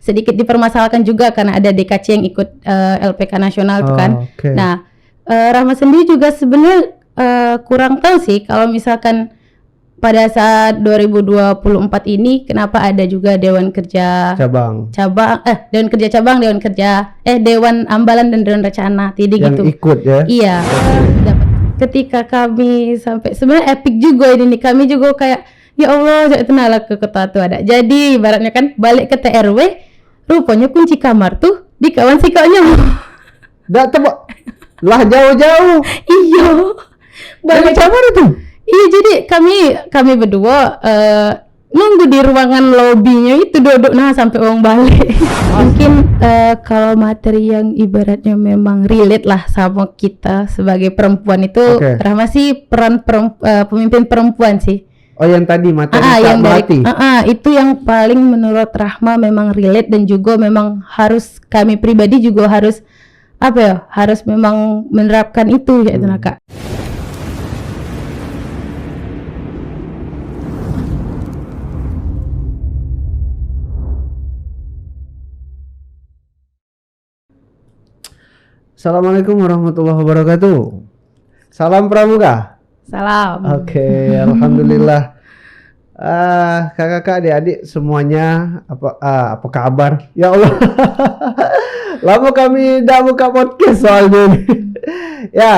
sedikit dipermasalahkan juga karena ada DKC yang ikut LPK nasional itu kan. Okay. Nah, Rahma sendiri juga sebenarnya kurang tahu sih kalau misalkan pada saat 2024 ini kenapa ada juga Dewan Kerja Cabang, Dewan Kerja Cabang, Dewan Ambalan dan Dewan Rencana TD yang gitu. ikut ya. Iya. Ketika kami sampai sebenarnya epic juga ini nih, kami juga kayak ya Allah, itu nala ke ketua tuh ada. Jadi ibaratnya kan balik ke TRW, rupanya kunci kamar tuh di kawan sikanya. Dah tebak lah jauh-jauh. Iya. Balik kamar itu. Iya, jadi kami berdua nunggu di ruangan lobbynya itu duduk sampai uang balik. Mungkin kalau materi yang ibaratnya memang relate lah sama kita sebagai perempuan itu, Rahma sih peran pemimpin perempuan sih. Oh, yang tadi materi yang melatih. Itu yang paling menurut Rahma memang relate dan juga memang harus kami pribadi juga harus harus memang menerapkan itu ya itu Kak. Assalamualaikum warahmatullahi wabarakatuh. Salam Pramuka. Salam. Oke, alhamdulillah. Kakak-kakak, adik-adik semuanya apa kabar? Ya Allah. Lama kami tidak buka podcast soalnya. Ya,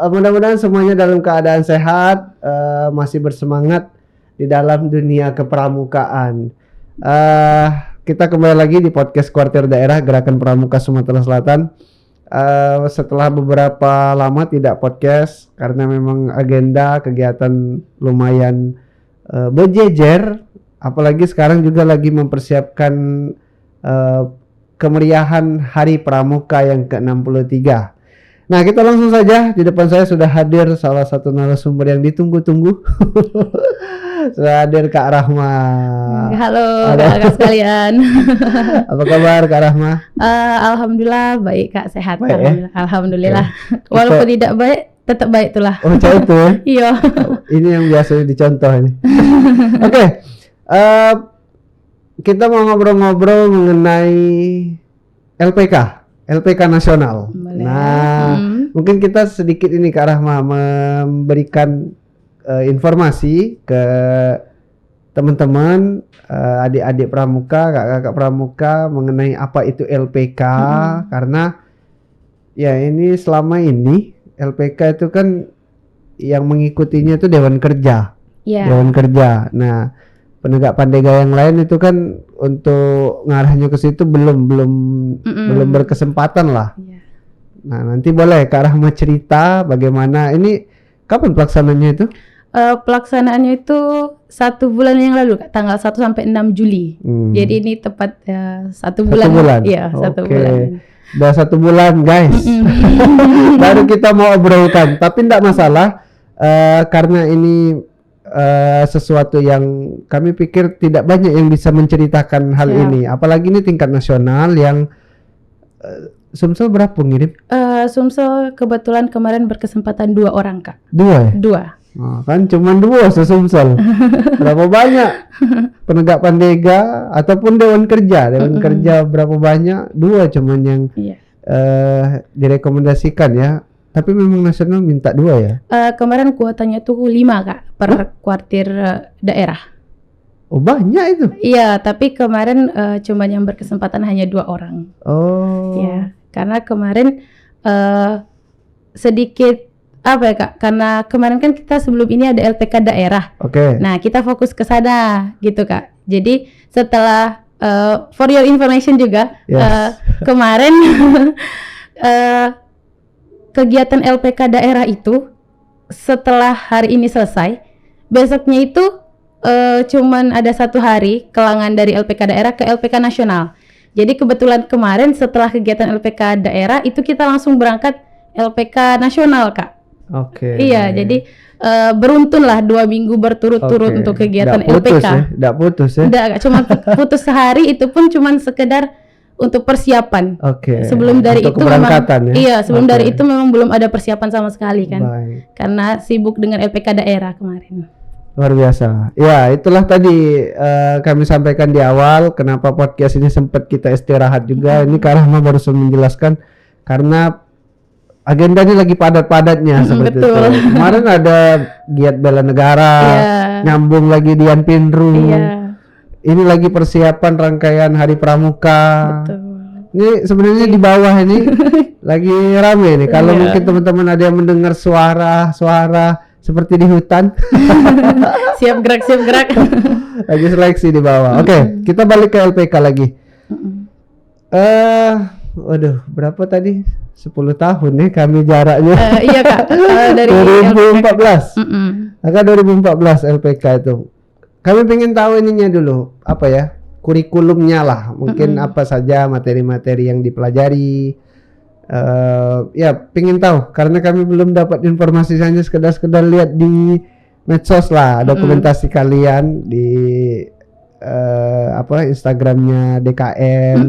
mudah-mudahan semuanya dalam keadaan sehat, masih bersemangat di dalam dunia kepramukaan. Kita kembali lagi di podcast Kuartir Daerah Gerakan Pramuka Sumatera Selatan. Setelah beberapa lama tidak podcast karena memang agenda kegiatan lumayan berjejer, apalagi sekarang juga lagi mempersiapkan kemeriahan Hari Pramuka yang ke-63. Nah, kita langsung saja. Di depan saya sudah hadir salah satu narasumber yang ditunggu-tunggu. Sudah hadir Kak Rahma. Halo kakak sekalian. Apa kabar Kak Rahma? Alhamdulillah baik Kak, sehat. Baik, Alhamdulillah. Walaupun tidak baik, tetap baik itulah. Oh, itu ya? Iya. Ini yang biasa dicontoh ini. Oke. Kita mau ngobrol-ngobrol mengenai LPK nasional. Boleh. Nah, mungkin kita sedikit ini Kak Rahma memberikan informasi ke teman-teman, adik-adik pramuka, kakak-kakak pramuka mengenai apa itu LPK, karena ya ini selama ini LPK itu kan yang mengikutinya itu Dewan Kerja. Dewan Kerja. Nah, penegak pandega yang lain itu kan untuk ngarahnya ke situ belum berkesempatan lah. Nah, nanti boleh Kak Rahma cerita bagaimana ini, kapan pelaksananya itu? Pelaksanaannya itu 1 bulan yang lalu Kak, tanggal 1 sampai 6 Juli. Jadi ini tepat 1 bulan. Iya, 1 bulan. Udah 1 bulan guys. Baru kita mau obrolkan, tapi tidak masalah karena ini sesuatu yang kami pikir tidak banyak yang bisa menceritakan hal ini, apalagi ini tingkat nasional yang Sumsel berapa ngirim? Sumsel kebetulan kemarin berkesempatan 2 orang Kak. 2 ya? 2. Nah, kan cuma 2 se-Sumsel. Berapa banyak penegak pandega ataupun Dewan Kerja? Dewan Kerja berapa banyak? 2 cuman yang direkomendasikan ya. Tapi memang nasional minta 2 ya? Kemarin kuotanya tuh 5 Kak per kuartir daerah. Oh, banyak itu? Iya, tapi kemarin cuman yang berkesempatan hanya 2 orang. Oh. Ya, karena kemarin sedikit Kak, karena kemarin kan kita sebelum ini ada LPK daerah. Nah, kita fokus ke sana gitu Kak. Jadi setelah for your information juga, kemarin kegiatan LPK daerah itu setelah hari ini selesai, besoknya itu cuman ada 1 hari kelangan dari LPK daerah ke LPK nasional. Jadi kebetulan kemarin setelah kegiatan LPK daerah itu kita langsung berangkat LPK nasional Kak. Iya, jadi beruntun lah 2 minggu berturut-turut untuk kegiatan LPK. Nggak putus ya? Nggak, cuma putus sehari, itu pun cuma sekedar untuk persiapan. Sebelum dari untuk itu memang ya? Dari itu memang belum ada persiapan sama sekali kan. Baik. Karena sibuk dengan LPK daerah kemarin. Luar biasa. Ya, itulah tadi kami sampaikan di awal kenapa podcast ini sempat kita istirahat juga. Ini Kak Rahma barusan menjelaskan karena agendanya lagi padat-padatnya seperti betul. itu. Kemarin ada giat bela negara, nyambung lagi Dian Pinru. Ini lagi persiapan rangkaian Hari Pramuka. Betul. Ini sebenarnya di bawah ini lagi rame nih. Kalau mungkin teman-teman ada yang mendengar suara seperti di hutan. Siap gerak. Lagi seleksi di bawah. Oke, kita balik ke LPK lagi. Waduh, berapa tadi? 10 tahun nih kami jaraknya. Iya Kak, dari 2014. Maka 2014 LPK itu. Kami pengen tahu ininya dulu, apa ya? Kurikulumnya lah. Mungkin apa saja materi-materi yang dipelajari. Ya pengen tahu karena kami belum dapat informasi, hanya sekedar lihat di medsos lah dokumentasi kalian di Instagramnya DKM.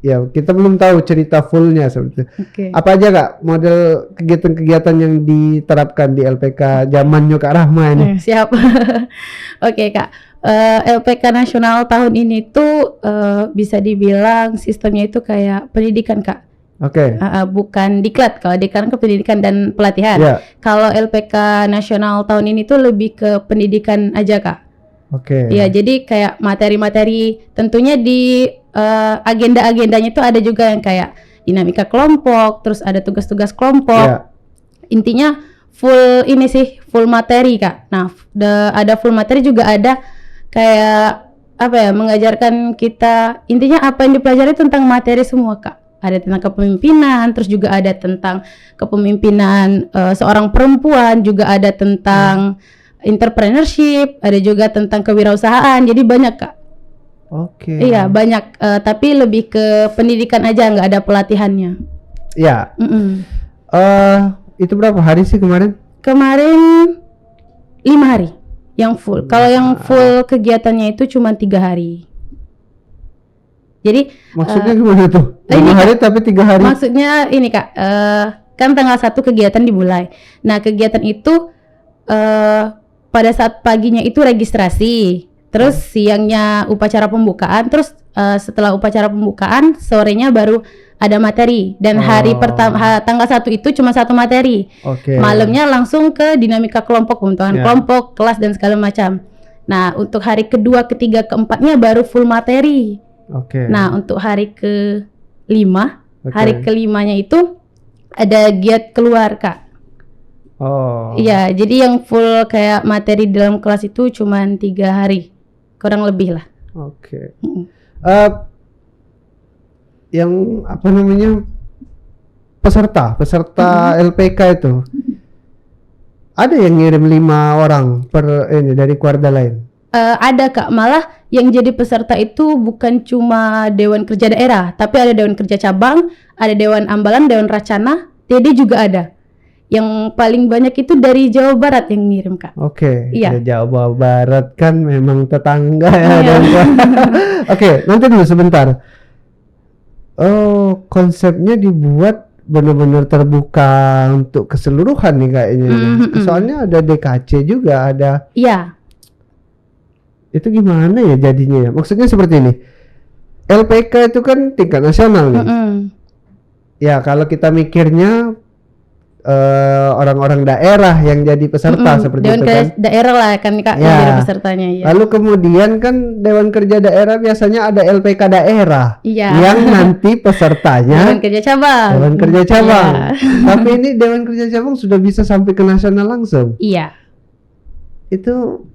Ya kita belum tahu cerita fullnya seperti apa aja Kak model kegiatan-kegiatan yang diterapkan di LPK zamannya Kak Rahma ini. Siap. Oke Kak, LPK nasional tahun ini tuh bisa dibilang sistemnya itu kayak pendidikan Kak. Bukan diklat. Kalau diklat ke pendidikan dan pelatihan. Kalau LPK nasional tahun ini tuh lebih ke pendidikan aja Kak. Ya jadi kayak materi-materi tentunya di agenda-agendanya itu ada juga yang kayak dinamika kelompok, terus ada tugas-tugas kelompok. Intinya full ini sih, full materi Kak. Nah, ada full materi juga ada kayak apa ya, mengajarkan kita intinya apa yang dipelajari tentang materi semua Kak. Ada tentang kepemimpinan, terus juga ada tentang kepemimpinan seorang perempuan, juga ada tentang entrepreneurship, ada juga tentang kewirausahaan. Jadi banyak Kak. Iya banyak, tapi lebih ke pendidikan aja, nggak ada pelatihannya. Iya. Itu berapa hari sih kemarin? Kemarin 5 hari yang full. Kalau yang full kegiatannya itu cuma 3 hari. Jadi maksudnya gimana tuh? 5 hari tapi 3 hari? Maksudnya ini Kak, kan tanggal 1 kegiatan dimulai. Nah kegiatan itu pada saat paginya itu registrasi, terus siangnya upacara pembukaan, terus setelah upacara pembukaan sorenya baru ada materi. Dan hari pertama tanggal 1 itu cuma 1 materi. Malamnya langsung ke dinamika kelompok, pembentukan kelompok, kelas dan segala macam. Nah untuk hari kedua, ketiga, keempatnya baru full materi. Nah untuk hari ke-5, hari ke-5-nya itu ada giat keluar Kak. Iya, jadi yang full kayak materi dalam kelas itu cuma 3 hari, kurang lebih lah. Yang apa namanya peserta LPK itu ada yang ngirim 5 orang per ini dari Kuarda lain? Ada Kak, malah yang jadi peserta itu bukan cuma Dewan Kerja Daerah, tapi ada Dewan Kerja Cabang, ada Dewan Ambalan, Dewan Racana, TD juga ada. Yang paling banyak itu dari Jawa Barat yang ngirim Kak. Iya. Jawa Barat kan memang tetangga ya. Nanti dulu sebentar. Konsepnya dibuat benar-benar terbuka untuk keseluruhan nih kayaknya. Soalnya ada DKC juga ada. Iya. Itu gimana ya jadinya ya? Maksudnya seperti ini. LPK itu kan tingkat nasional nih. Ya kalau kita mikirnya orang-orang daerah yang jadi peserta seperti Dewan itu kan. Daerah lah kan Kak yang jadi pesertanya ya. Lalu kemudian kan Dewan Kerja Daerah biasanya ada LPK daerah yang nanti pesertanya Dewan Kerja Cabang. Dewan Kerja Cabang. Tapi ini Dewan Kerja Cabang sudah bisa sampai ke nasional langsung. Iya. Itu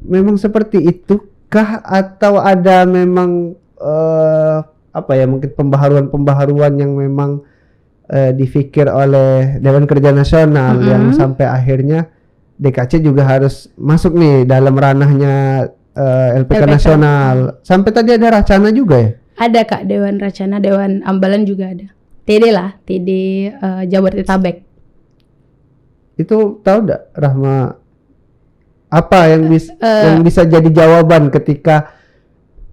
memang seperti itu kah atau ada memang mungkin pembaharuan yang memang difikir oleh Dewan Kerja Nasional yang sampai akhirnya DKC juga harus masuk nih dalam ranahnya LPK nasional. Sampai tadi ada Racana juga ya? Ada Kak, Dewan Racana, Dewan Ambalan juga ada. TD lah, TD Jabodetabek. Itu tahu enggak Rahma apa yang bisa jadi jawaban ketika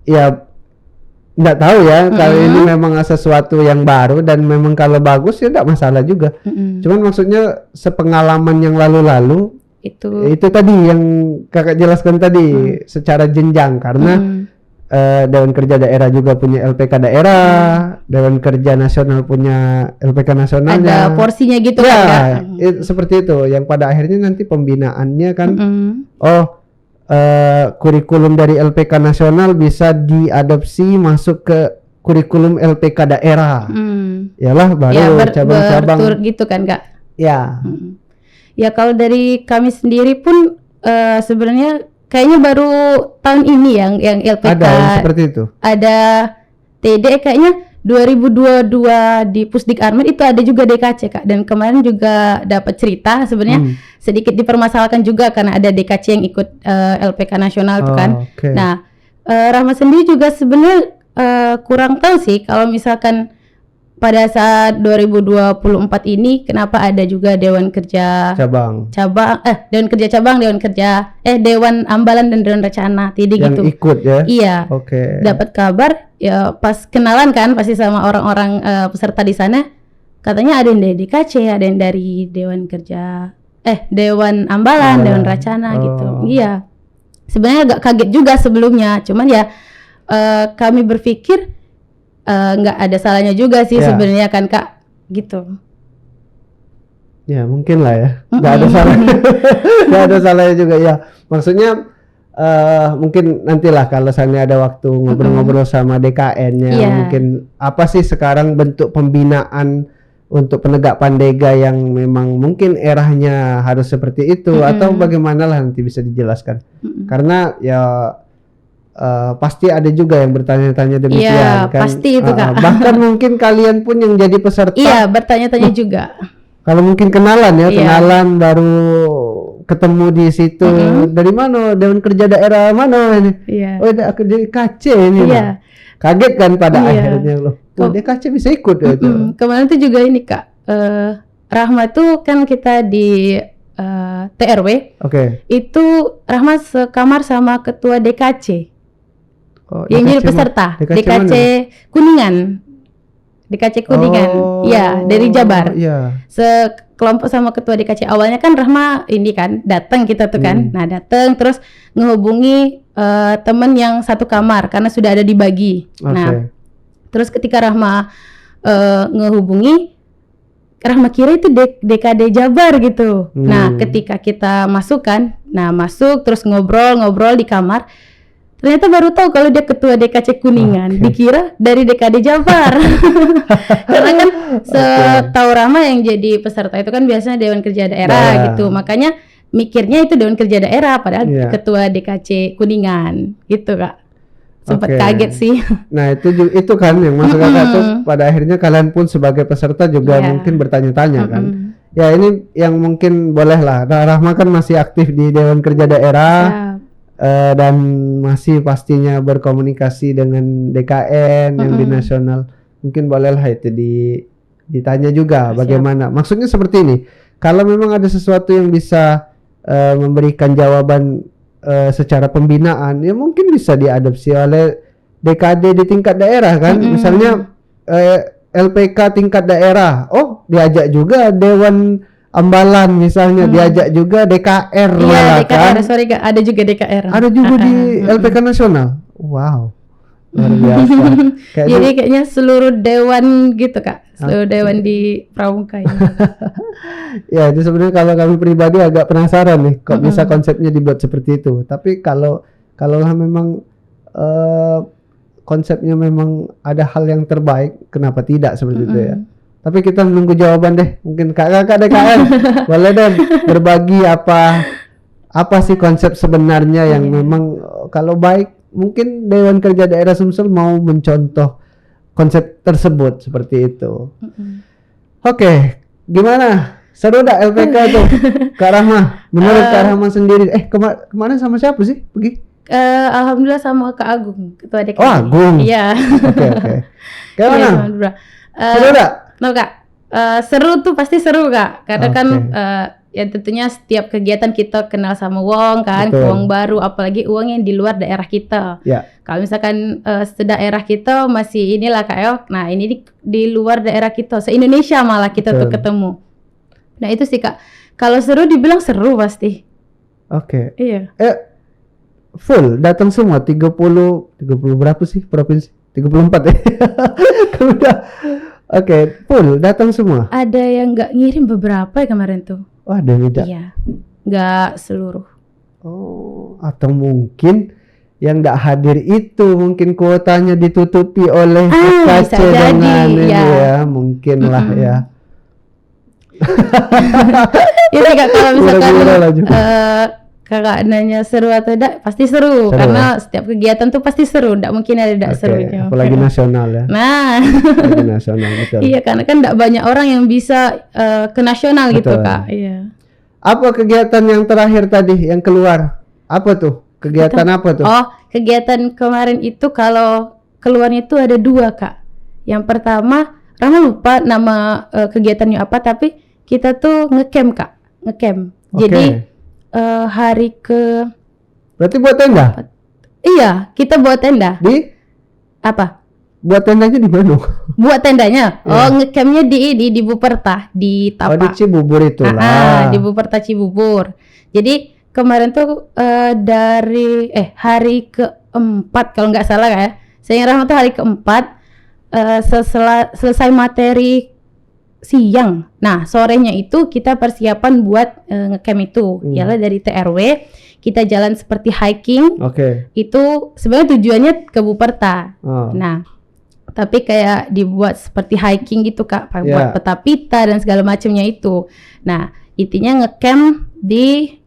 ya nggak tahu ya kalau ini memang sesuatu yang baru dan memang kalau bagus ya nggak masalah juga. Cuman maksudnya sepengalaman yang lalu-lalu Itu tadi yang kakak jelaskan tadi secara jenjang karena Dewan Kerja Daerah juga punya LPK daerah, Dewan Kerja Nasional punya LPK nasionalnya. Ada porsinya gitu ya, kan Kak? Seperti itu. Yang pada akhirnya nanti pembinaannya kan, kurikulum dari LPK nasional bisa diadopsi masuk ke kurikulum LPK daerah. Yalah baru cabang-cabang. Berturut gitu kan Kak? Ya. Ya kalau dari kami sendiri pun sebenarnya kayaknya baru tahun ini yang LPK ada yang seperti itu. Ada TD kayaknya 2022 di Pusdik Armet itu ada juga DKC Kak, dan kemarin juga dapat cerita sebenarnya sedikit dipermasalahkan juga karena ada DKC yang ikut LPK nasional itu kan. Nah, Rahma sendiri juga sebenarnya kurang tahu sih kalau misalkan pada saat 2024 ini kenapa ada juga Dewan Kerja Dewan Kerja Cabang, Dewan Ambalan dan Dewan Rencana TD yang gitu. Ikut ya? Iya. Dapat kabar ya pas kenalan kan pasti sama orang-orang peserta di sana, katanya ada yang dari DKC, ada yang dari Dewan Kerja Dewan Ambalan, Dewan Rencana gitu. Iya. Sebenarnya agak kaget juga sebelumnya, cuman ya kami berpikir nggak ada salahnya juga sih sebenarnya kan Kak gitu. Ya mungkin lah ya, nggak ada salahnya. Nggak ada salahnya juga ya. Maksudnya mungkin nantilah kalau misalnya ada waktu ngobrol-ngobrol sama DKN-nya, mungkin apa sih sekarang bentuk pembinaan untuk penegak pandega yang memang mungkin eranya harus seperti itu, atau bagaimana lah nanti bisa dijelaskan. Karena ya pasti ada juga yang bertanya-tanya demikian kan. Pasti itu Kak. Bahkan mungkin kalian pun yang jadi peserta bertanya-tanya juga. Kalau mungkin kenalan kenalan baru ketemu di situ, dari mana Dewan Kerja Daerah mana ini? Oh ada kerja KC ini. Kaget kan pada akhirnya loh. DKC bisa ikut gitu. Kemarin tuh juga ini Kak, Rahma tuh kan kita di TRW. Itu Rahma sekamar sama ketua DKC. Yang jadi peserta DKC Kuningan. DKC Kuningan. Dari Jabar. Sekelompok sama ketua DKC. Awalnya kan Rahma ini kan datang kita tuh kan. Nah, datang terus ngehubungi temen yang satu kamar karena sudah ada dibagi. Nah, terus ketika Rahma ngehubungi, Rahma kira itu DKD Jabar gitu. Nah, ketika kita masuk terus ngobrol di kamar. Ternyata baru tahu kalau dia ketua DKC Kuningan, dikira dari DKD Jabar. Karena kan setahu Rahma yang jadi peserta itu kan biasanya Dewan Kerja Daerah gitu. Makanya mikirnya itu Dewan Kerja Daerah padahal ketua DKC Kuningan gitu Kak. Sempat kaget sih. Nah, itu kan yang maksud kakak tuh pada akhirnya kalian pun sebagai peserta juga mungkin bertanya-tanya kan. Ya ini yang mungkin boleh lah. Nah, Rahma kan masih aktif di Dewan Kerja Daerah. Dan masih pastinya berkomunikasi dengan DKN yang di nasional. Mungkin bolehlah itu ditanya juga bagaimana. Maksudnya seperti ini. Kalau memang ada sesuatu yang bisa memberikan jawaban secara pembinaan, ya mungkin bisa diadopsi oleh DKD di tingkat daerah kan. Misalnya LPK tingkat daerah. Oh, diajak juga Dewan Ambalan misalnya, diajak juga DKR malah DKR, kan. sorry Kak, ada juga DKR. Ada juga di LPK nasional. Wow. Luar biasa. Jadi kayaknya seluruh dewan gitu Kak. Seluruh dewan di Pramuka ini. Ya, itu sebenarnya kalau kami pribadi agak penasaran nih kok bisa konsepnya dibuat seperti itu. Tapi kalau memang konsepnya memang ada hal yang terbaik, kenapa tidak seperti itu ya. Tapi kita menunggu jawaban deh. Mungkin kakak DKN boleh deh berbagi apa sih konsep sebenarnya yang memang kalau baik mungkin Dewan Kerja Daerah Sumsel mau mencontoh konsep tersebut seperti itu. Oke, gimana? Seru dah LPK itu Kak Rahma? Menurut Kak Rahma sendiri, kemarin sama siapa sih pergi? Alhamdulillah sama Kak Agung, ketua DKD. Oh, Agung. Iya. Oke. Gimana? Seru dah? No Kak, seru tuh pasti seru Kak, karena kan ya tentunya setiap kegiatan kita kenal sama uang kan, uang baru, apalagi uang yang di luar daerah kita. Kalau misalkan sedaerah kita masih inilah Kak, nah ini di luar daerah kita, se-Indonesia malah kita tuh ketemu. Nah itu sih Kak, kalau seru dibilang seru pasti, Oke. Iya. Full datang semua 30 berapa sih provinsi? 34 ya. Udah. Oke, full datang semua. Ada yang nggak ngirim beberapa ya kemarin tuh. Oh, ada yang tidak. Iya. Nggak seluruh. Oh, atau mungkin yang tidak hadir itu mungkin kuotanya ditutupi oleh bisa KC dengan jadi, ini ya. ya, mungkin lah ya. Ini Kak, kalau misalkan Gila-gila lah juga. Kakak nanya seru atau tidak, pasti seru. Karena setiap kegiatan tuh pasti seru, tidak mungkin ada tidak Oke, serunya. apalagi nasional ya. Nah, Apalagi nasional betul. iya karena kan tidak banyak orang yang bisa ke nasional gitu Betul. Kak. Iya. Apa kegiatan yang terakhir tadi yang keluar? Apa tuh? Kegiatan apa tuh? Oh, kegiatan kemarin itu kalau keluarnya itu ada 2 Kak. Yang pertama, Rama lupa nama kegiatannya apa, tapi kita tuh ngecamp Kak, ngecamp. Oke. Jadi hari ke Berarti buat tenda? iya kita buat tenda. Di Apa? buat tendanya di mana? Buat tendanya? Oh, ngecampnya di Buperta di Oh, di Tapak. Cibubur itulah. Di Buperta Cibubur. Jadi kemarin tuh dari hari keempat kalau nggak salah ya. Saya Rahmat tuh hari keempat selesai materi siang. Nah, sorenya itu kita persiapan buat ngecamp itu. Ialah dari TRW kita jalan seperti hiking. Oke. Itu sebenarnya tujuannya ke Buperta. Oh. Nah, tapi kayak dibuat seperti hiking gitu Kak, buat Yeah. peta pita dan segala macamnya itu. Nah, intinya ngecamp di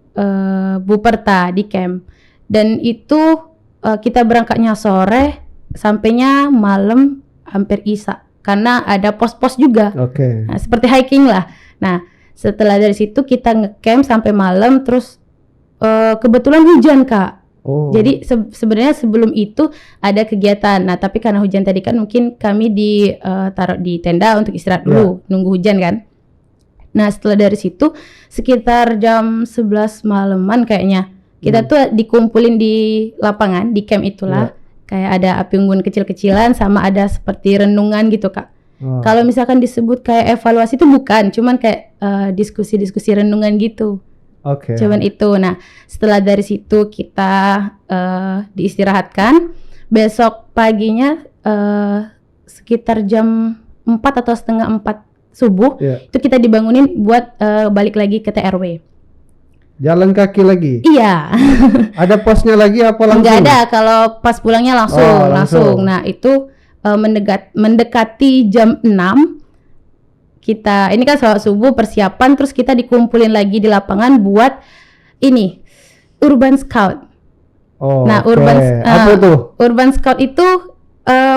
Buperta di camp. Dan itu kita berangkatnya sore, sampainya malam hampir isya. Karena ada pos-pos juga. Oke. Nah, seperti hiking lah. Nah, setelah dari situ kita ngecamp sampai malam, terus kebetulan hujan Kak. Oh. Jadi sebenarnya sebelum itu ada kegiatan. Nah, tapi karena hujan tadi kan mungkin kami taruh di tenda untuk istirahat dulu, nunggu hujan kan. Nah, setelah dari situ sekitar jam 11 malaman kayaknya kita tuh dikumpulin di lapangan, di camp itulah. Kayak ada api unggun kecil-kecilan sama ada seperti renungan gitu Kak. Oh. Kalau misalkan disebut kayak evaluasi itu bukan, cuman kayak diskusi-diskusi renungan gitu. Oke. Cuman itu. Nah, setelah dari situ kita diistirahatkan. Besok paginya sekitar jam 4 atau setengah 4 subuh itu kita dibangunin buat balik lagi ke TRW. Jalan kaki lagi? Iya. Ada posnya lagi apa langsung? Enggak ada, kalau pas pulangnya langsung. Oh, langsung. Nah, itu mendekati jam 6 kita, ini kan sholat subuh persiapan, terus kita dikumpulin lagi di lapangan buat ini Urban Scout. Oh, Nah, oke. Apa tuh? Urban Scout itu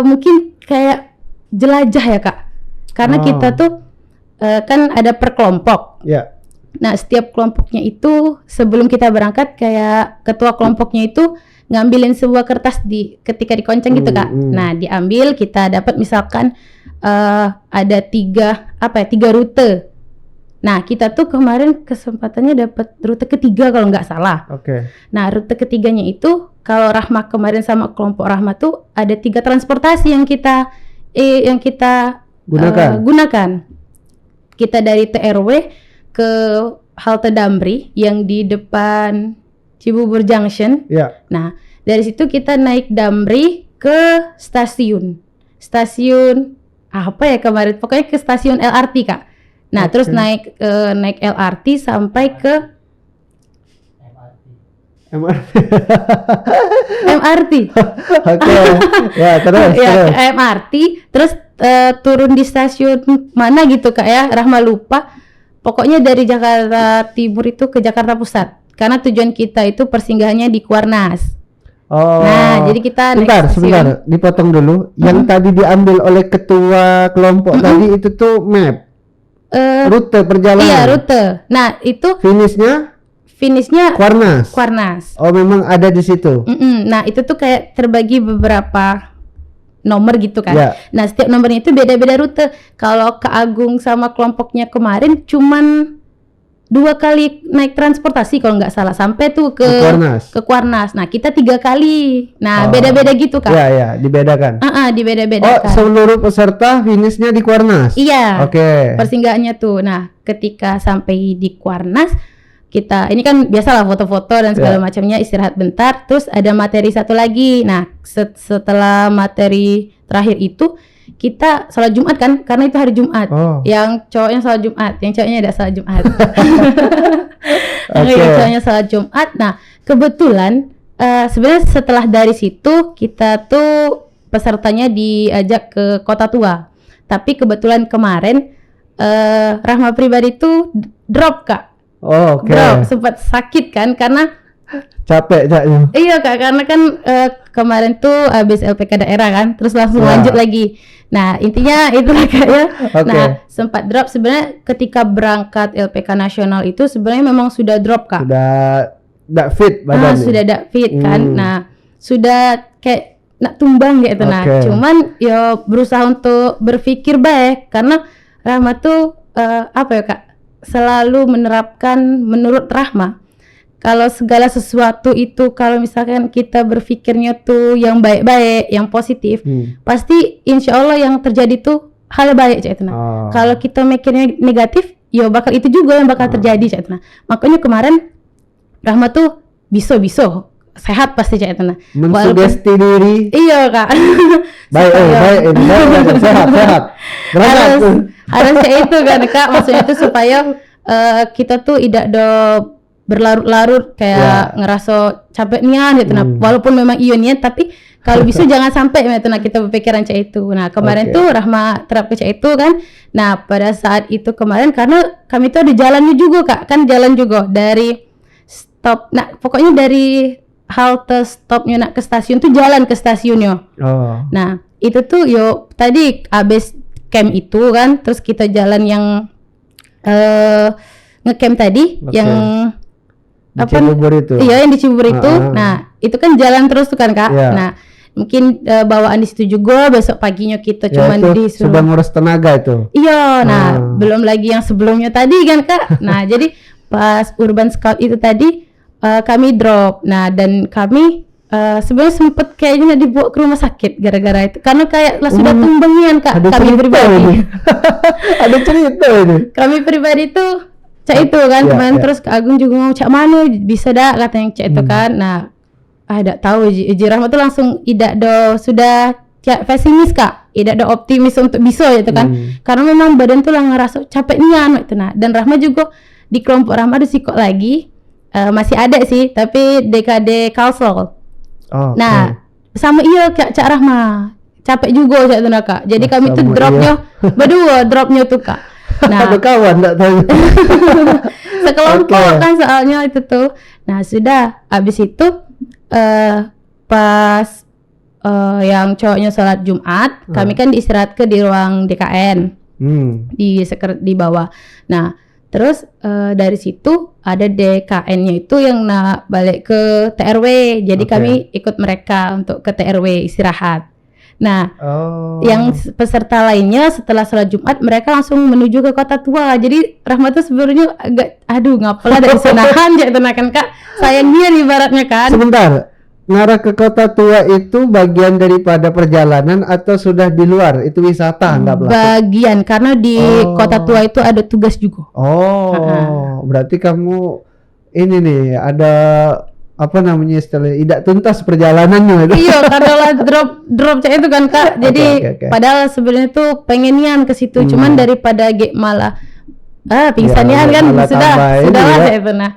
mungkin kayak jelajah ya Kak, karena kita tuh kan ada per kelompok. Ya. Nah, setiap kelompoknya itu sebelum kita berangkat kayak ketua kelompoknya itu ngambilin sebuah kertas ketika dikonceng gitu Kak. Nah, diambil, kita dapat misalkan ada 3 rute. Nah, kita tuh kemarin kesempatannya dapat rute ketiga kalau nggak salah. Oke. Nah, rute ketiganya itu kalau Rahma kemarin sama kelompok Rahma tuh ada 3 transportasi yang kita gunakan. Kita dari TRW ke halte Damri yang di depan Cibubur Junction. Ya. Nah, dari situ kita naik Damri ke stasiun apa ya kemarin? Pokoknya ke stasiun LRT Kak. Nah, terus naik LRT sampai ke MRT. Oke. Ya, terus. Ya, ke MRT, terus turun di stasiun mana gitu Kak ya, Rahma lupa. Pokoknya dari Jakarta Timur itu ke Jakarta Pusat. Karena tujuan kita itu persinggahannya di Kuarnas. Oh. Nah, jadi kita sebentar, dipotong dulu. Yang tadi diambil oleh ketua kelompok tadi itu tuh map. Rute perjalanan. Iya, rute. Nah, itu finishnya Kuarnas. Oh, memang ada di situ. Nah, itu tuh kayak terbagi beberapa nomor gitu kan. Ya. Nah, setiap nomornya itu beda-beda rute. Kalau Kak Agung sama kelompoknya kemarin cuman 2 kali naik transportasi kalau nggak salah, sampai tuh ke Kuarnas. Nah, kita 3 kali. Nah, beda-beda gitu Kak. Iya, dibedakan. Dibedakan. Oh, seluruh peserta finishnya di Kuarnas. Iya. Oke. Persinggahannya tuh. Nah, ketika sampai di Kuarnas, kita ini kan biasalah foto-foto dan segala macamnya, istirahat bentar, terus ada materi satu lagi. Nah, setelah materi terakhir itu kita sholat Jumat kan, karena itu hari Jumat. Yang cowoknya sholat Jumat, yang cowoknya tidak sholat Jumat. Yang cowoknya sholat Jumat. Nah, kebetulan sebenarnya setelah dari situ kita tuh pesertanya diajak ke Kota Tua. Tapi kebetulan kemarin Rahma pribadi tuh drop Kak. Drop, sempat sakit kan karena capek Caknya. Iya Kak, karena kan kemarin tuh habis LPK daerah kan, terus langsung lanjut lagi. Nah, intinya itulah Kak ya. Nah, sempat drop. Sebenarnya ketika berangkat LPK nasional itu sebenarnya memang sudah drop Kak. Sudah fit badan. Sudah tidak fit kan. Nah, sudah kayak nak tumbang gitu. Nah, cuman ya berusaha untuk berpikir baik karena Rahma tuh apa ya Kak, selalu menerapkan menurut Rahma, kalau segala sesuatu itu kalau misalkan kita berpikirnya tuh yang baik-baik, yang positif, pasti insya Allah yang terjadi tuh hal baik Cak Etna. Kalau kita mikirnya negatif, ya bakal itu juga yang bakal terjadi Cak Etna. Makanya kemarin Rahma tuh bisa sehat pasti Cak Etna. Mensugesti diri. Iya Kak. Baik, sehat. Harus kayak itu kan Kak. Maksudnya itu supaya kita tuh tidak berlarut-larut kayak ngerasa capek nian gitu. Nah, walaupun memang iya nian, tapi kalau bisa jangan sampai gitu, nah kita berpikiran cak itu. Nah, kemarin tuh Rahma terap ke cak itu kan. Nah, pada saat itu kemarin karena kami tuh ada jalannya juga Kak. Kan jalan juga dari stop. Nah, pokoknya dari halte stopnya nak ke stasiun tuh jalan ke stasiunnya. Nah, itu tuh tadi abis camp itu kan, terus kita jalan yang ngecamp tadi yang di Cibubur itu. Iya, yang di Cibubur itu. Nah, itu kan jalan terus tuh kan Kak. Nah, mungkin bawaan di situ juga besok paginya kita cuman disuruh sudah ngurus tenaga itu. Iya, nah belum lagi yang sebelumnya tadi kan Kak. Nah, jadi pas Urban Scout itu tadi kami drop. Nah, dan kami sebenarnya sempet kayaknya dibawa ke rumah sakit gara-gara itu. Karena kayak sudah tumbengian Kak. Kami pribadi. Ada cerita ini. Kami pribadi tuh cak itu kan kemarin terus Kak Agung juga mau cak mana bisa dah katanya cak itu kan. Nah, tidak tahu Ji Rahma tuh langsung sudah kayak pesimis Kak. Tidak ada optimis untuk bisa gitu kan. Karena memang badan tuh lah ngerasa capek nian gitu. Nah, dan Rahma juga di kelompok Rahma ada psikok lagi. Masih ada sih, tapi DKD Kalsel. Nah, sama iya Kak Cak Rahma. Capek juga Cak itu Kak. Jadi kami tuh dropnya tuh Kak. Nah, ada kawan enggak tahu. Sekelompok kan soalnya itu tuh. Nah, sudah habis itu pas yang cowoknya sholat Jumat, kami kan diistirahatkan di ruang DKN. Di bawah. Nah, terus dari situ ada DKN-nya itu yang balik ke TRW. Jadi kami ikut mereka untuk ke TRW istirahat. Nah, yang peserta lainnya setelah sholat Jumat mereka langsung menuju ke Kota Tua. Jadi Rahma tuh sebenarnya agak ngapalah dari senahan ya tenakan Kak. Sayangnya ibaratnya kan. Sebentar. Ngarah ke Kota Tua itu bagian daripada perjalanan atau sudah di luar? Itu wisata enggak berlaku? Bagian, karena di Kota Tua itu ada tugas juga. Berarti kamu ini nih ada apa namanya istilahnya tidak tuntas perjalanannya. Iya, karena drop cek itu kan Kak. Jadi padahal sebenarnya tuh pengenian ke situ, cuman daripada malah pingsanian kan sudah lah itu. Nah,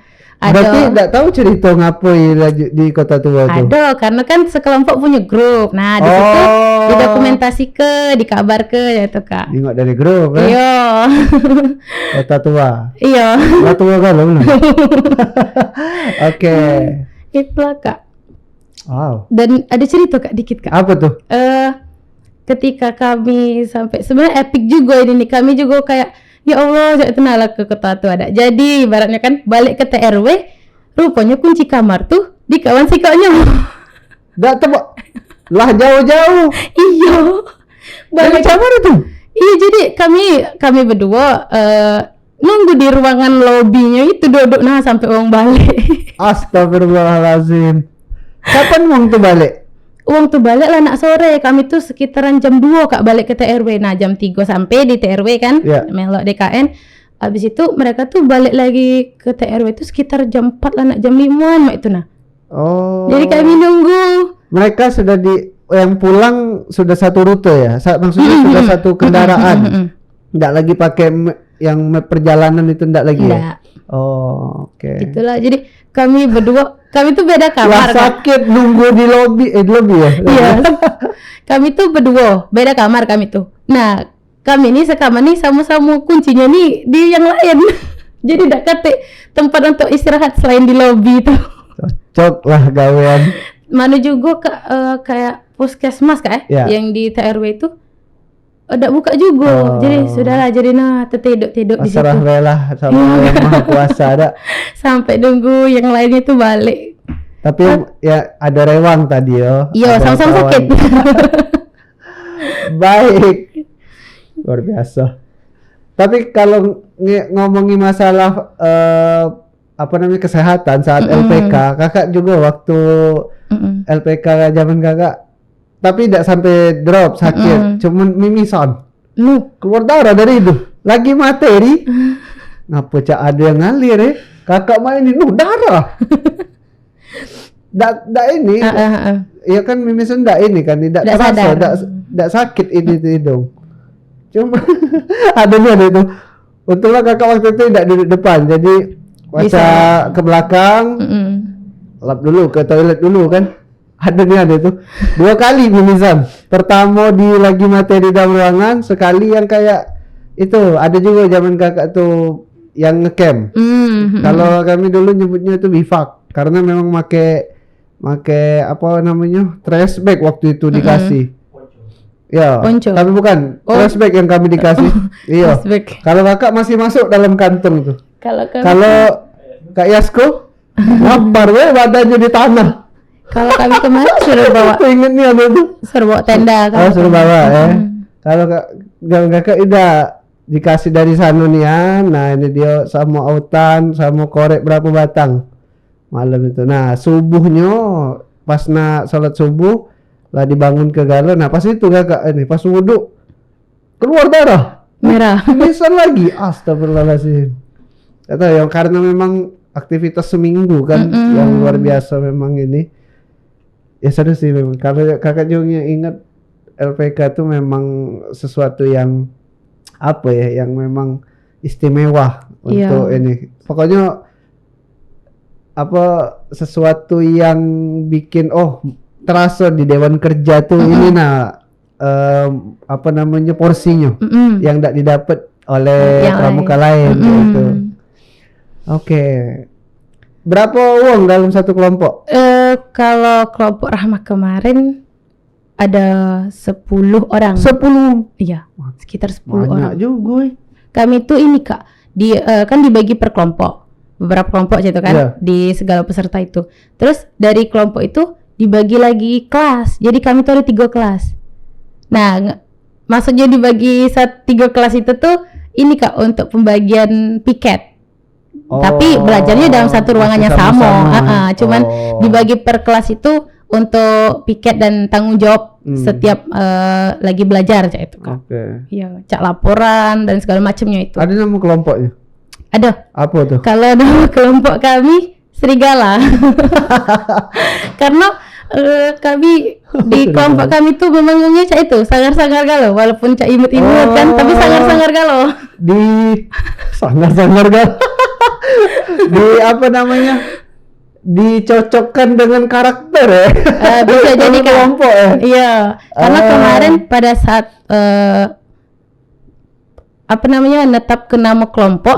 berarti tidak tahu cerita ngapain di Kota Tua itu. Ada, karena kan sekelompok punya grup. Nah, di situ didokumentasi dikabar ya itu Kak. Nengok dari grup kan? Iya. Kota Tua. Iya. Kota Tua kan belum. Oke. Itulah Kak. Wow. Dan ada cerita Kak dikit Kak. Apa tuh? Ketika kami sampai, sebenarnya epic juga ini nih. Kami juga kayak ya Allah, saya kenal ke Kota Tua ada. Jadi ibaratnya kan balik ke TRW, rupanya kunci kamar tuh di kawan sikoknya. Enggak tahu. Lah jauh-jauh. Iya. Balik kamar itu. Iya, jadi kami berdua nunggu di ruangan lobbynya itu duduk sampai uang balik. Astagfirullahalazim. Kapan uang tuh balik? Uang tuh balik lah nak sore. Kami tuh sekitaran jam 2 Kak balik ke TRW. Nah, jam 3 sampai di TRW kan, melok DKN. Habis itu mereka tuh balik lagi ke TRW itu sekitar jam 4 lah, jam 5-an mak itu nah. Oh. Jadi kami nunggu. Mereka sudah yang pulang sudah satu rute ya? Maksudnya sudah satu kendaraan. Nggak lagi pakai yang perjalanan itu nggak lagi ya? Nggak. Oh, oke. Itulah. Jadi kami berdua, kami tuh beda kamar. Wah, sakit nunggu di lobi ya? Iya. Kami tuh berdua, beda kamar kami tuh. Nah, kami ini sekamar nih sama-sama kuncinya nih di yang lain. Jadi tidak ketik tempat untuk istirahat selain di lobi itu. Cocok lah gawean. Mana juga kayak puskesmas yang di TRW itu udah buka juga. Jadi sudahlah, jadi tidur di situ. Pasrah lah sama yang maha kuasa ada. Sampai nunggu yang lainnya tuh balik. Tapi ya ada rewang tadi yo. Iya, sama-sama sakit. Baik. Luar biasa. Tapi kalau ngomongin masalah apa namanya kesehatan saat LPK, kakak juga waktu LPK zaman kakak, tapi tidak sampai drop sakit, cuman mimisan, keluar darah dari itu, lagi materi, ngapa cak ada yang ngalir kakak mainin, darah, dak ini, ya kan mimisan dak ini kan, tidak terasa, dak sakit ini hidung, cuma adanya itu, untunglah kakak waktu itu tidak duduk depan, jadi baca ke belakang, lap dulu ke toilet dulu kan. Ada itu 2 kali mimisan. Pertama di lagi materi dalam ruangan, sekali yang kayak itu ada juga zaman kakak tuh yang ngecamp. Kalau kami dulu nyebutnya itu bivak karena memang make apa namanya trash bag waktu itu dikasih. Ya, Ponco. tapi bukan trash bag yang kami dikasih. Iya. Kalau kakak masih masuk dalam kantong tuh. Kalau Kak Yasko ngampar badannya di tanah. Kalau kami kemarin suruh bawa. Ingatnya itu. Suruh bawa tenda kan. Oh, suruh bawa ya. Kalau kakak udah dikasih dari sana nih ya. Nah, ini dia sama autan, sama korek berapa batang malam itu. Nah, subuhnya pas sholat subuh lah dibangun ke galau. Nah, pas itu kakak ini pas wudhu keluar darah merah. Misal lagi, astagfirullahaladzim. Atau ya karena memang aktivitas seminggu kan yang luar biasa memang ini. Ya seru sih memang. Kalau kakak juga ingat LPK itu memang sesuatu yang apa ya, yang memang istimewa untuk ini. Pokoknya apa sesuatu yang bikin terasa di Dewan Kerja tuh ini apa namanya porsinya yang tidak didapat oleh pramuka lain gitu. Oke. Berapa uang dalam satu kelompok? Kalau kelompok Rahmah kemarin ada 10 orang. 10? Iya, sekitar 10 banyak orang. Banyak juga. Kami tuh ini Kak, kan dibagi per kelompok. Beberapa kelompok gitu kan, di segala peserta itu. Terus dari kelompok itu dibagi lagi kelas. Jadi kami tuh ada 3 kelas. Nah, maksudnya dibagi 3 kelas itu tuh ini Kak untuk pembagian piket. Tapi belajarnya dalam satu ruangannya sama. Cuman dibagi per kelas itu untuk piket dan tanggung jawab setiap lagi belajar cak itu Kak. Iya, cak laporan dan segala macamnya itu. Ada nama kelompoknya? Ada. Apa tuh? Kalau nama kelompok kami Serigala. Karena kami di kelompok kami tuh memang cak itu sangar-sangar galau, walaupun cak imut-imut kan, tapi sangar-sangar galau. Di sangar-sangar galau. Di apa namanya? Dicocokkan dengan karakter ya. Bisa jadi kelompok ya. Iya, karena kemarin pada saat apa namanya netap ke nama kelompok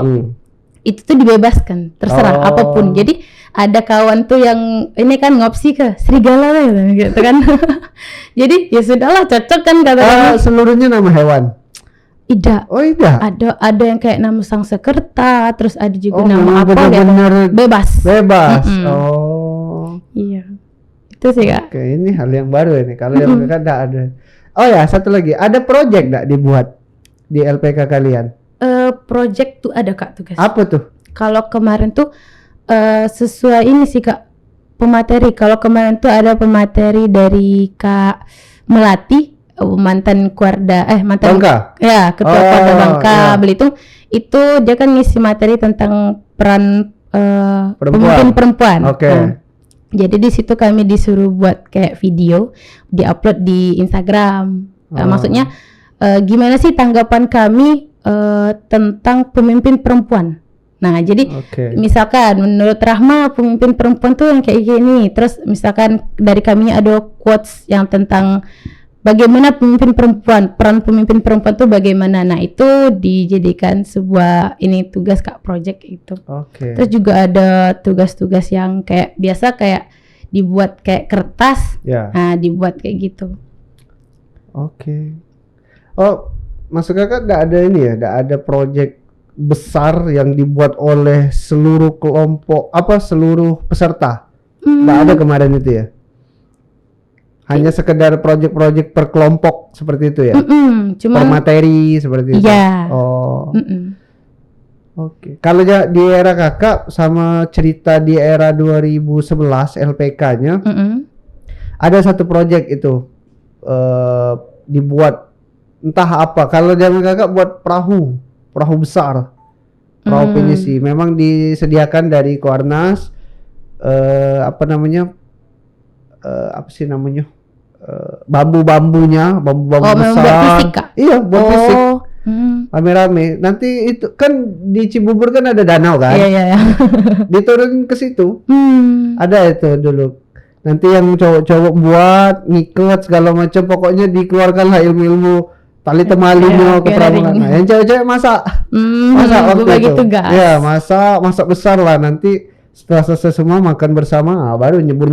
itu tuh dibebaskan terserah apapun. Jadi ada kawan tuh yang ini kan ngopsi ke Serigala gitu kan. Jadi ya sudahlah cocok kan kata seluruhnya nama hewan. Ida. Oh, Ida. Ada yang kayak nama sang sekerta, terus ada juga nama nama apa gitu. Bebas. Oh. Iya. Itu sih Kak. Oke, ini hal yang baru ini. Kalau yang mereka enggak ada. Oh ya, satu lagi. Ada project enggak dibuat di LPK kalian? Project tuh ada Kak tugas. Apa tuh? Kalau kemarin tuh sesuai ini sih Kak, pemateri. Kalau kemarin tuh ada pemateri dari Kak Melati, mantan mantan Bangka? ya ketua Kuarda Bangka ya. Belitung itu dia kan ngisi materi tentang peran pemimpin perempuan. Oke. Nah, jadi di situ kami disuruh buat kayak video, diupload di Instagram. Maksudnya gimana sih tanggapan kami tentang pemimpin perempuan. Nah, jadi misalkan menurut Rahma pemimpin perempuan tuh yang kayak gini. Terus misalkan dari kami ada quotes yang tentang bagaimana pemimpin perempuan, peran pemimpin perempuan tuh bagaimana. Nah, itu dijadikan sebuah tugas Kak project itu. Terus juga ada tugas-tugas yang kayak biasa kayak dibuat kayak kertas. Nah, dibuat kayak gitu. Oh, maksud Kakak nggak ada nggak ada project besar yang dibuat oleh seluruh kelompok seluruh peserta? Nggak ada kemarin itu ya? Hanya sekedar project-project per kelompok seperti itu ya? Per materi seperti itu? Iya. Kalau di era Kakak sama cerita di era 2011 LPK-nya, ada satu project itu dibuat entah apa. Kalau zaman Kakak buat perahu besar, perahu pinisi. Memang disediakan dari Kuarnas, bambu-bambunya, bambu besar. Buat fisik, Kak? Iya, buat fisik. Rame-rame. Nanti itu kan di Cibubur kan ada danau kan? Iya. Diturunin ke situ. Ada itu dulu. Nanti yang cowok-cowok buat ngikat segala macam, pokoknya dikeluarkanlah ilmu-ilmu tali temalinya, keterampilan. Nah, yang cewek-cewek masak waktu bagi itu. Tugas. Ya, masak besar lah. Nanti setelah selesai semua makan bersama, baru nyebur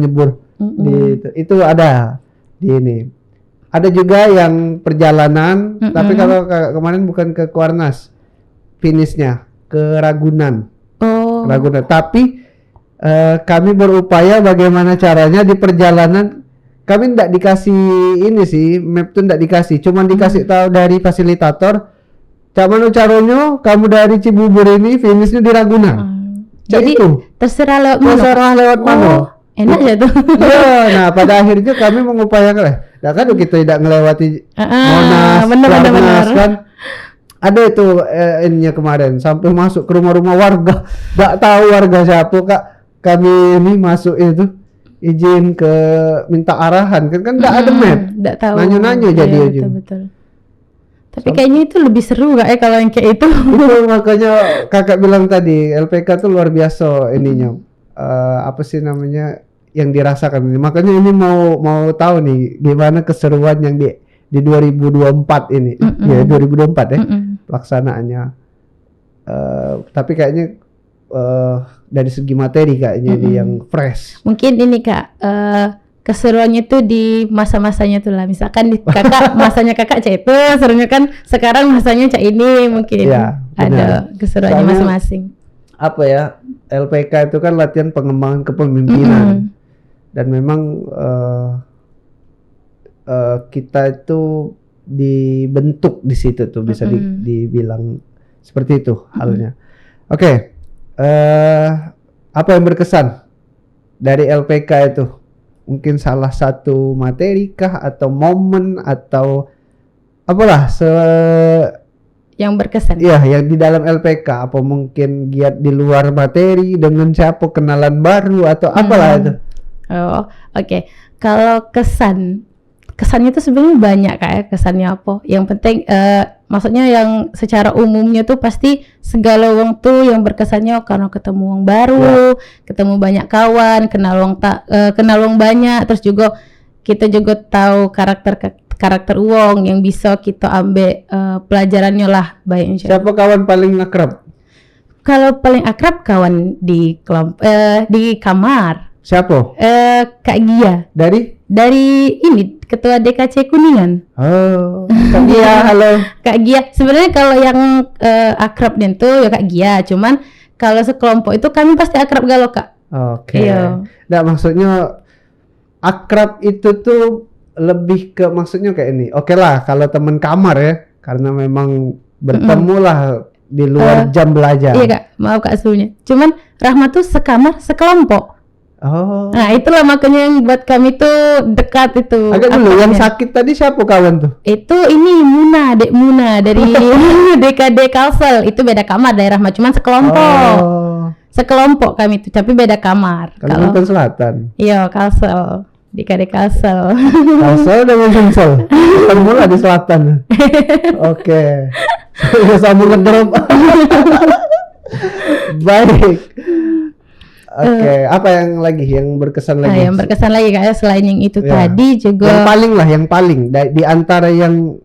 itu ada di ini. Ada juga yang perjalanan, tapi kalau kemarin bukan ke Kuarnas, finishnya ke Ragunan. Ragunan. Tapi kami berupaya bagaimana caranya di perjalanan. Kami tidak dikasih map tuh tidak dikasih, cuman dikasih tahu dari fasilitator, cak mano caronyo kamu dari Cibubur ini finishnya di Ragunan. Jadi itu terserah lewat mana. Enak ya tuh. Ya, nah pada akhirnya kami mengupayakan nah kan kita tidak melewati Monas, benar. Kan ada itu ininya kemarin sampai masuk ke rumah-rumah warga, nggak tahu warga siapa Kak, kami ini masuk itu izin ke minta arahan kan nggak ada map, nggak tahu, nanya jadi aja. Betul. Tapi kayaknya itu lebih seru gak ya kalau yang kayak itu? Itu makanya Kakak bilang tadi LPK tuh luar biasa ininya. Apa sih namanya yang dirasakan ini. Makanya ini mau tahu nih gimana keseruan yang di 2024 ini. Ya 2024 ya pelaksanaannya. Tapi kayaknya dari segi materi kayaknya ini yang fresh. Mungkin ini Kak keseruannya tuh di masa-masanya tuh lah. Misalkan Kakak masanya Kakak cak itu serunya kan, sekarang masanya cak ini mungkin ya, ada keseruannya masing-masing. Apa ya, LPK itu kan latihan pengembangan kepemimpinan dan memang kita itu dibentuk di situ tuh bisa dibilang seperti itu halnya. Oke. Apa yang berkesan dari LPK itu? Mungkin salah satu materi kah atau momen atau apalah yang berkesan. Iya, yang di dalam LPK, apa mungkin giat di luar materi dengan siapa, kenalan baru atau apalah itu. Oke. Kalau kesannya itu sebenarnya banyak kayak kesannya apa. Yang penting maksudnya yang secara umumnya tuh pasti segala wong tuh yang berkesannya karena ketemu wong baru, ketemu banyak kawan, kenal wong banyak, terus juga kita juga tahu karakter wong yang bisa kita ambil pelajarannya lah baik. Siapa kawan paling akrab? Kalau paling akrab kawan di kamar. Siapa? Kak Gia. Dari ini ketua DKC Kuningan. Oh, Kak Gia, halo. Kak Gia. Sebenarnya kalau yang akrab dan tuh ya Kak Gia. Cuman kalau sekelompok itu kami pasti akrab galau Kak. Oke. Nah maksudnya akrab itu tuh lebih ke maksudnya kayak ini. Oke lah kalau teman kamar ya, karena memang bertemu lah di luar jam belajar. Iya Kak, maaf Kak sebelumnya. Cuman Rahma tuh sekamar sekelompok. Oh. Nah, itulah makanya yang buat kami tuh dekat itu. Agak dulu yang akrabnya. sakit tadi siapa kawan tuh? Itu ini Muna, Dek Muna dari DKD Kalsel. Itu beda kamar daerah mah, cuman sekelompok. Oh. Sekelompok kami tuh, tapi beda kamar. Kalimantan Selatan. Iya, Kalsel. DKD Kalsel. Kalsel dengan Sumsel. Ketemu lah di selatan. Oke. Sambung ngedrop. Baik. Oke, apa yang lagi yang berkesan Nah, lagi? yang berkesan lagi kayak selain yang itu Ya. tadi juga Yang paling di antara yang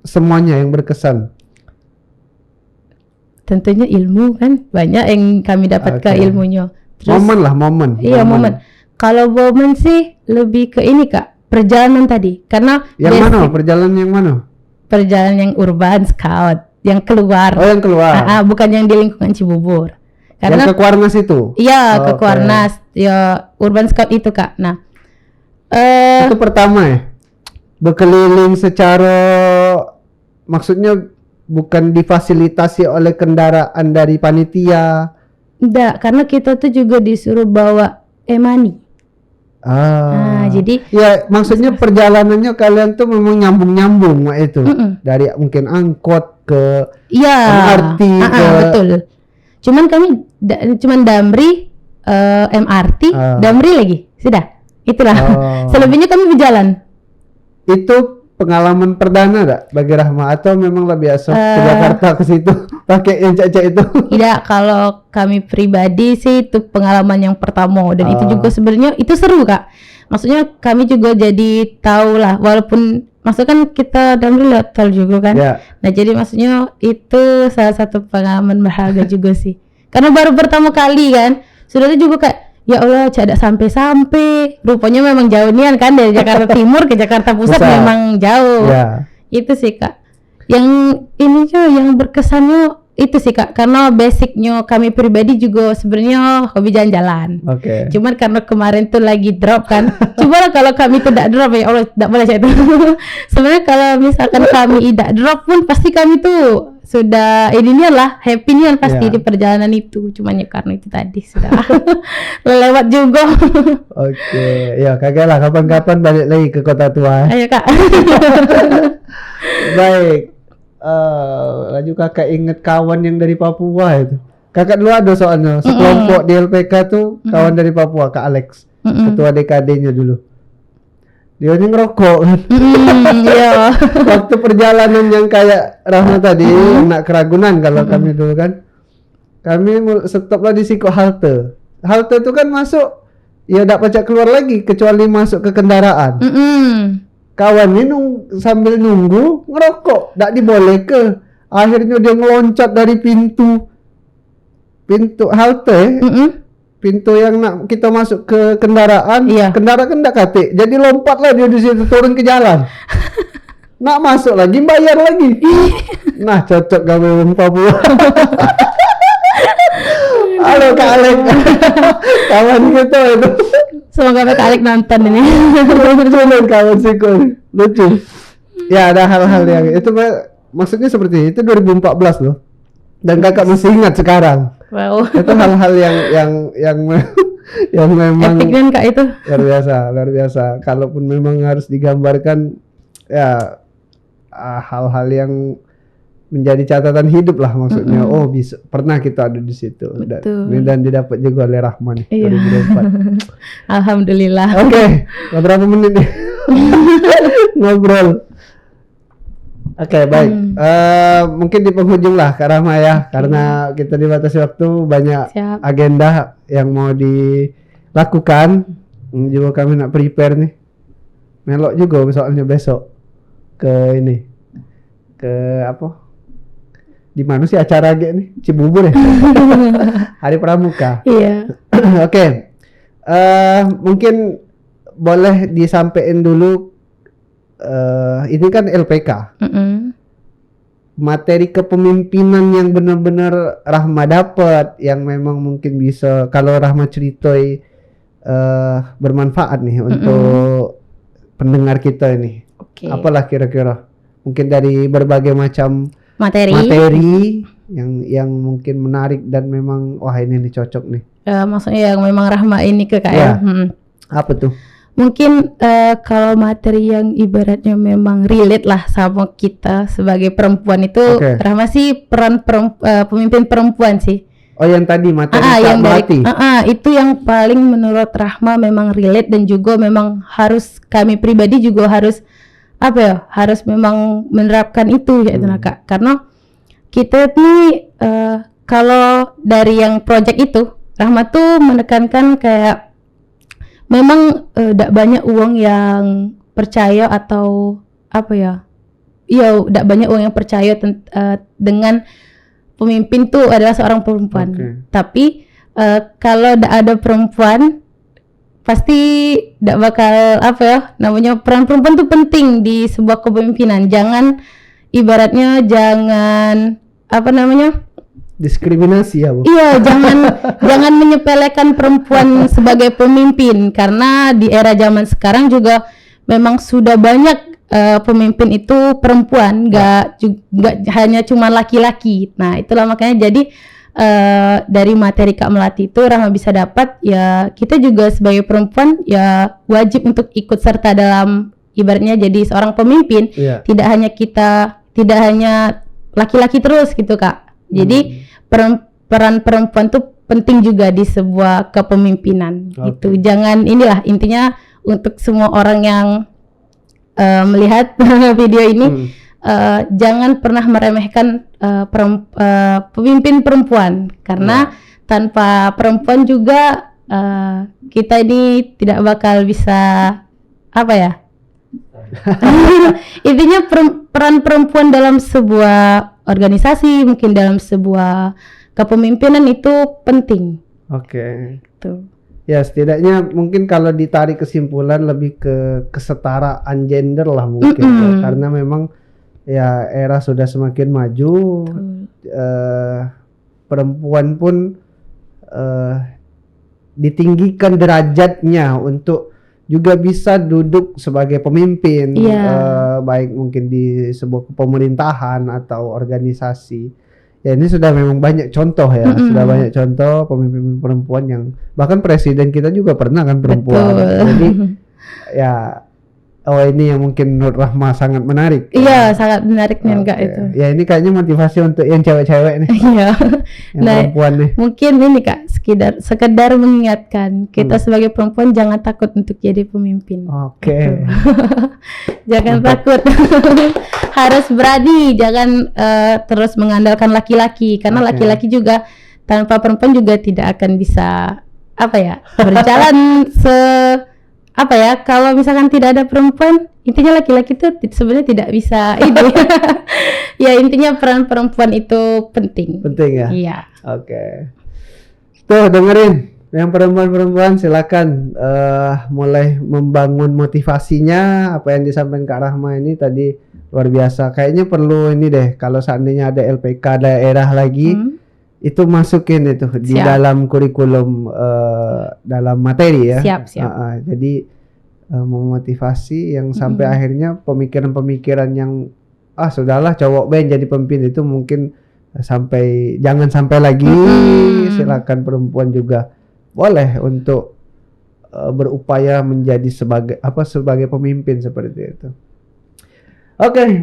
semuanya yang berkesan. tentunya ilmu kan banyak yang kami dapat ke Oke. ilmunya. Momen. Iya, momen. Kalau momen sih lebih ke ini Kak, perjalanan tadi. Karena Yang mana? basic Perjalanan yang mana? perjalanan yang urban scout, yang keluar. Oh, yang keluar. Bukan yang di lingkungan Cibubur. Yang Karena ke Kuarnas itu. iya, ke Oke. Kuarnas, ya urban scout itu Kak. Nah, Itu pertama ya. Berkeliling secara maksudnya bukan difasilitasi oleh kendaraan dari panitia. enggak, karena kita tuh juga disuruh bawa e-money. Nah, jadi Ya maksudnya perjalanannya kalian tuh memang nyambung itu. Dari mungkin angkot ke iya, MRT ke betul. Cuman kami cuman Damri, MRT, Damri lagi. Sudah. Itulah. Oh. Selebihnya kami berjalan. Itu pengalaman perdana gak bagi Rahma atau memang lah biasa ke Jakarta ke situ pakai yang cek itu? Tidak, kalau kami pribadi sih itu pengalaman yang pertama dan itu juga sebenarnya itu seru Kak. Maksudnya kami juga jadi tahu lah walaupun maksudnya kan kita Damri lewat tol juga kan. Ya. Nah, jadi maksudnya itu salah satu pengalaman berharga juga sih. Karena baru pertama kali kan. Sudah itu juga kayak ya Allah, tidak sampai-sampai. Rupanya memang jauh nian kan dari Jakarta Timur ke Jakarta Pusat memang jauh. Ya. Itu sih Kak. Yang ini tuh yang berkesannya itu sih Kak, karena basicnya kami pribadi juga sebenarnya hobi jalan-jalan. Oke. Cuman karena kemarin tuh lagi drop kan. Coba lah kalau kami tidak drop ya Allah, tidak boleh saya itu. Sebenarnya kalau misalkan kami tidak drop pun pasti kami tuh sudah ininya lah happy-nya pasti di perjalanan itu. Cuman ya karena itu tadi sudah lewat juga. Oke, ya kagak lah kapan-kapan balik lagi ke kota tua. Ayo Kak. Baik. Laju kakak inget kawan yang dari Papua itu. Kakak dulu ada soalnya sekelompok di LPK tuh kawan dari Papua, Kak Alex, ketua DKD-nya dulu. Dia ngerokok kan. Iya. Waktu perjalanan yang kayak Rahma tadi, yang nak keragunan kalau kami dulu kan. Kami stop lah di Siko halte. Halte itu kan masuk, ya tidak pacak keluar lagi kecuali masuk ke kendaraan. Kawan ini sambil nunggu ngerokok, tidak diboleh ke. Akhirnya dia ngeloncat dari pintu halte, pintu yang nak kita masuk ke kendaraan. Kendaraan kan tidak katik, jadi lompatlah dia di situ turun ke jalan. Nak masuk lagi bayar lagi. Nah cocok gawe wong Papua. Halo Kak Alek. Kawan kita itu. Semoga Kak Alek nonton ini. Lucu kawan Siko. Lucu. Ya ada hal-hal yang itu maksudnya seperti itu 2014 loh. Dan kakak masih ingat sekarang. Wow. Itu hal-hal yang memang epic kan Kak itu. Luar biasa. Kalaupun memang harus digambarkan ya hal-hal yang menjadi catatan hidup lah maksudnya. Oh bisa pernah kita ada di situ dan didapat juga oleh Rahman 2024. Alhamdulillah. Oke, berapa menit nih ngobrol? Oke, baik. Mungkin di penghujung lah Kak Rahma ya, karena kita dibatasi waktu, banyak agenda yang mau dilakukan. Juga kami nak prepare nih. Melok juga soalnya besok ke ini, ke apa? Di mana sih acara nih? Cibubur ya? Hari Pramuka. Iya. Oke. Mungkin boleh disampaikan dulu. Ini kan LPK. Materi kepemimpinan yang benar-benar Rahma dapat, yang memang mungkin bisa kalau Rahma ceritoi bermanfaat nih untuk pendengar kita ini. Apalah kira-kira? Mungkin dari berbagai macam materi yang mungkin menarik dan memang wah ini nih cocok nih maksudnya yang memang Rahma ini ke Kak ya. Apa tuh? Mungkin kalau materi yang ibaratnya memang relate lah sama kita sebagai perempuan itu, Rahma sih pemimpin perempuan sih. Oh, yang tadi materi yang Melati. Itu yang paling menurut Rahma memang relate, dan juga memang harus kami pribadi juga harus harus memang menerapkan itu ya Kak. Karena kita nih kalau dari yang project itu Rahma tuh menekankan kayak memang tidak banyak uang yang percaya atau tidak banyak uang yang percaya dengan pemimpin tuh adalah seorang perempuan. Tapi kalau tidak ada perempuan pasti tidak bakal peran perempuan tuh penting di sebuah kepemimpinan. Jangan diskriminasi ya, Bu. Iya, jangan menyepelekan perempuan sebagai pemimpin, karena di era zaman sekarang juga memang sudah banyak pemimpin itu perempuan, nggak hanya cuma laki-laki. Nah, itulah makanya jadi dari materi Kak Melati itu Rahma bisa dapat ya, kita juga sebagai perempuan ya wajib untuk ikut serta dalam ibaratnya jadi seorang pemimpin. Tidak hanya laki-laki terus gitu Kak. Jadi peran perempuan tuh penting juga di sebuah kepemimpinan gitu. Jangan intinya untuk semua orang yang melihat video ini, jangan pernah meremehkan pemimpin perempuan, karena tanpa perempuan juga kita ini tidak bakal bisa intinya peran perempuan dalam sebuah organisasi, mungkin dalam sebuah kepemimpinan itu penting. Tuh. Ya, setidaknya mungkin kalau ditarik kesimpulan lebih ke kesetaraan gender lah mungkin, karena memang ya era sudah semakin maju, perempuan pun ditinggikan derajatnya untuk juga bisa duduk sebagai pemimpin, baik mungkin di sebuah pemerintahan atau organisasi. Ya, ini sudah memang banyak contoh ya, sudah banyak contoh pemimpin perempuan yang bahkan presiden kita juga pernah kan perempuan. Jadi ya, ini yang mungkin menurut Rahma sangat menarik. Iya, sangat menarik nih Kak itu. Ya, ini kayaknya motivasi untuk yang cewek-cewek nih. Iya. Yang perempuan nih. Mungkin ini Kak, sekedar mengingatkan kita sebagai perempuan jangan takut untuk jadi pemimpin. Jangan takut. Harus berani, jangan terus mengandalkan laki-laki, karena laki-laki juga tanpa perempuan juga tidak akan bisa berjalan kalau misalkan tidak ada perempuan, intinya laki-laki itu sebenarnya tidak bisa ya, intinya peran perempuan itu penting ya. Iya. Tuh, dengerin yang perempuan-perempuan, silakan mulai membangun motivasinya. Apa yang disampaikan Kak Rahma ini tadi luar biasa. Kayaknya perlu ini deh, kalau seandainya ada LPK daerah lagi, itu masukin itu di dalam kurikulum dalam materi ya. Siap. Jadi memotivasi yang sampai akhirnya pemikiran-pemikiran yang sudahlah cowok ben jadi pemimpin itu mungkin jangan sampai lagi. Silakan perempuan juga boleh untuk berupaya menjadi sebagai pemimpin seperti itu.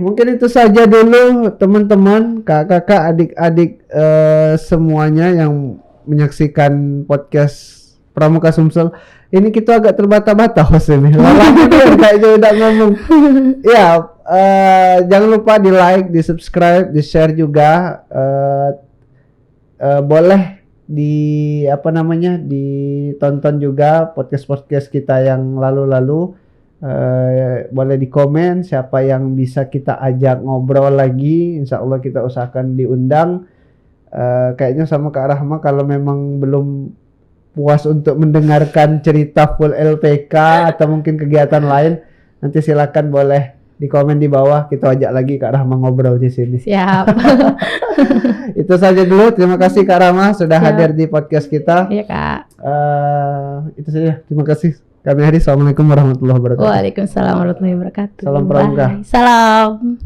Mungkin itu saja dulu teman-teman, kakak-kakak, adik-adik semuanya yang menyaksikan podcast Pramuka Sumsel. Ini kita agak terbata-bata host ini. Kayaknya udah ngomong. Ya, jangan lupa di like, di subscribe, di share juga. Boleh ditonton juga podcast kita yang lalu-lalu. Boleh di komen siapa yang bisa kita ajak ngobrol lagi, insya Allah kita usahakan diundang. Kayaknya sama Kak Rahma, kalau memang belum puas untuk mendengarkan cerita full LPK atau mungkin kegiatan lain, nanti silakan boleh di komen di bawah, kita ajak lagi Kak Rahma ngobrol di sini. Siap. Itu saja dulu, terima kasih Kak Rahma sudah hadir di podcast kita. Iya Kak. Itu saja, terima kasih. Kami hari, assalamualaikum warahmatullahi wabarakatuh. Waalaikumsalam warahmatullahi wabarakatuh. Salam Pramuka. Salam.